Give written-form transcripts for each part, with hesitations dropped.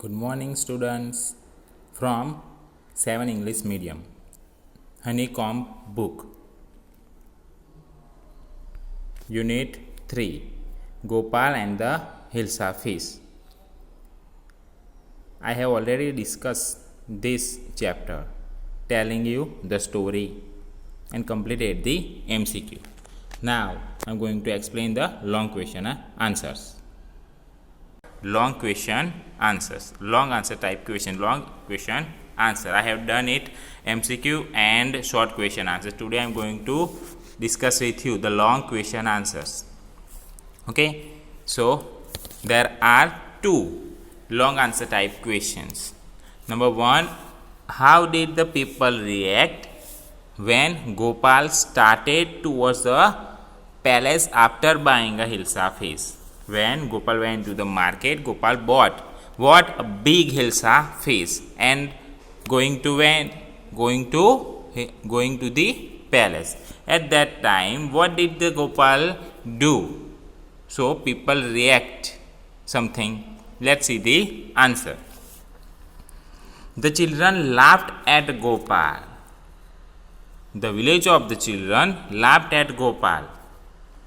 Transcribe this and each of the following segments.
Good morning, students from 7 English Medium. Honeycomb Book. Unit 3. Gopal and the Hilsa Fish. I have already discussed this chapter, telling you the story and completed the MCQ. Now, I am going to explain the long question answers. Long question answers, long answer type question, long question answer. I have done it MCQ and short question answers. Today I am going to discuss with you the long question answers. Okay, so there are two long answer type questions. Number one, how did the people react when Gopal started towards the palace after buying a Hilsa fish? When Gopal went to the market, Gopal bought a big Hilsa fish and going to the palace. At that time, what did the Gopal do? So people react something. Let's see the answer. The children laughed at Gopal. The village of the children laughed at Gopal.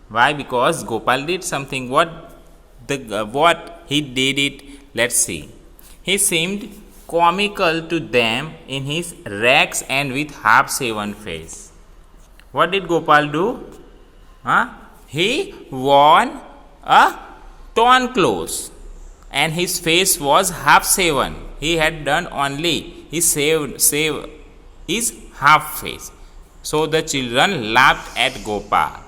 Why? Because Gopal did something. What he did it? Let's see. He seemed comical to them in his rags and with half-shaven face. What did Gopal do? He wore a torn clothes and his face was half-shaven. He had done only he shaved his half face. So the children laughed at Gopal.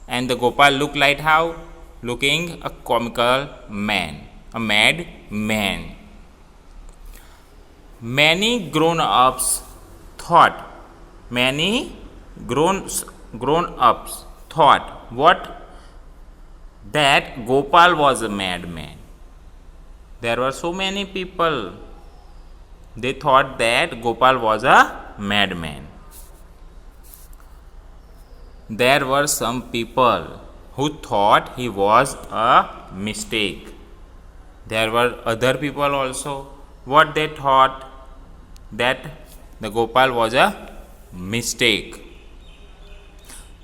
And the Gopal looked like how? Looking a comical man, a mad man. Many grown-ups thought that Gopal was a madman. There were so many people, they thought that Gopal was a madman. There were some people who thought he was a mistake. There were other people also. What they thought? That the Gopal was a mistake.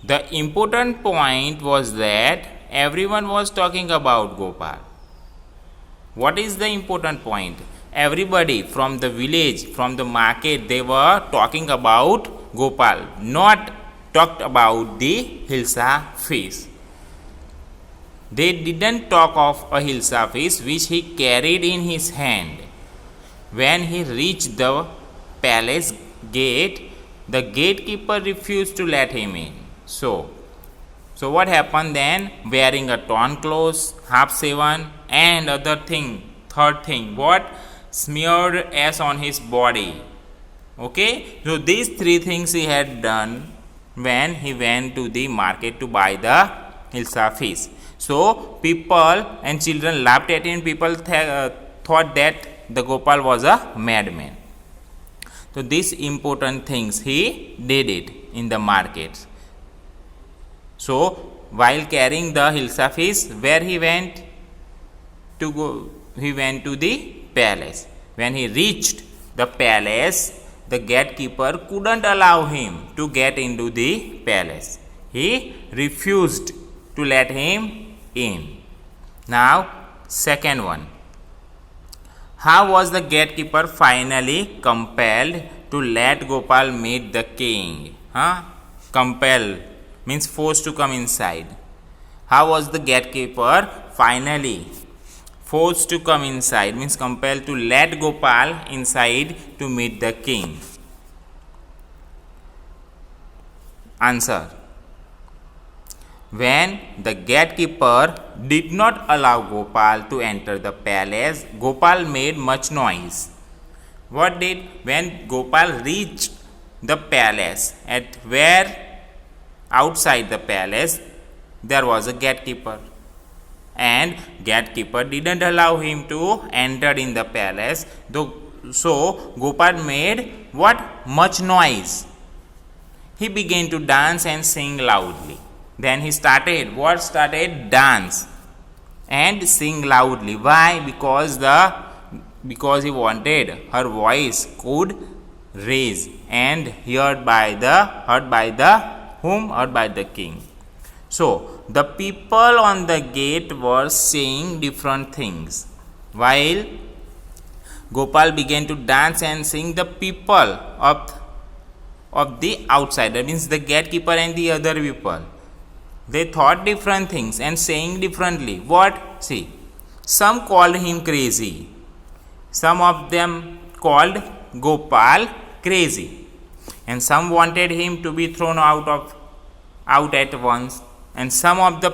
The important point was that everyone was talking about Gopal. What is the important point? Everybody from the village, from the market, they were talking about Gopal, not talked about the Hilsa fish. They didn't talk of a Hilsa fish which he carried in his hand. When he reached the palace gate, the gatekeeper refused to let him in. So what happened then? Wearing a torn clothes, half-shaven, and third thing, what? Smeared ash on his body. Okay, so these three things he had done when he went to the market to buy the Hilsa fish. So people and children laughed at him. People thought that the Gopal was a madman. So these important things he did it in the market. So while carrying the Hilsa fish, where he went to go? He went to the palace. When he reached the palace, the gatekeeper couldn't allow him to get into the palace. He refused to let him in. Now, second one. How was the gatekeeper finally compelled to let Gopal meet the king? Compelled means forced to come inside. How was the gatekeeper finally forced to come inside? Means compelled to let Gopal inside to meet the king. Answer. When the gatekeeper did not allow Gopal to enter the palace, Gopal made much noise. When Gopal reached the palace, outside the palace, there was a gatekeeper. And gatekeeper didn't allow him to enter in the palace. So Gopal made what? Much noise. He began to dance and sing loudly. Then he started dance and sing loudly. Why? Because the because he wanted her voice could raise and heard by the king. So the people on the gate were saying different things. While Gopal began to dance and sing, the people of the outside, that means the gatekeeper and the other people, they thought different things and saying differently. What? See, some called him crazy. Some of them called Gopal crazy. And some wanted him to be thrown out at once. And some of the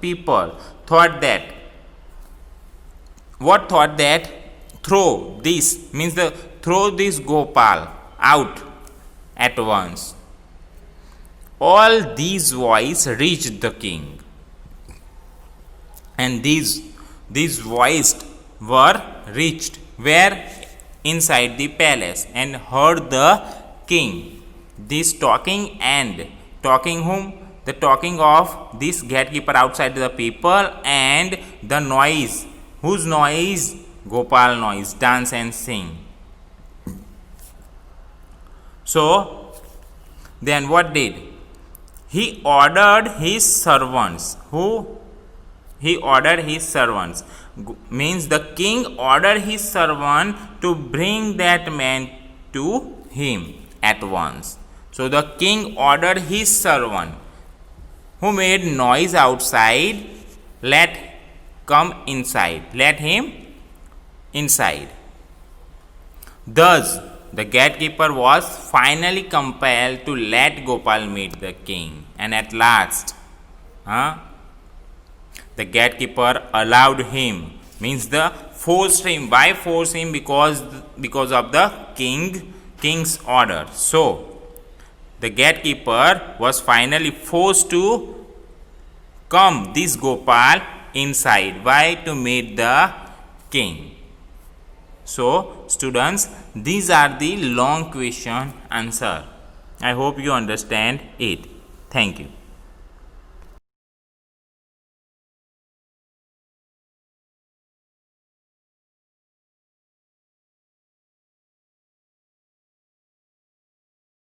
people thought that throw this Gopal out at once. All these voices reached the king, and these voices were reached where inside the palace and heard the king. This talking whom? The talking of this gatekeeper outside the people, and the noise. Whose noise? Gopal noise, dance and sing. So then what did? He ordered his servants. Means the king ordered his servant to bring that man to him at once. So the king ordered his servant who made noise outside, let him inside. Thus the gatekeeper was finally compelled to let Gopal meet the king, and at last the gatekeeper allowed him, means forced him. Why force him? Because of the king's order. So the gatekeeper was finally forced to come this Gopal inside. Why? To meet the king. So students, these are the long question answer. I hope you understand it. Thank you.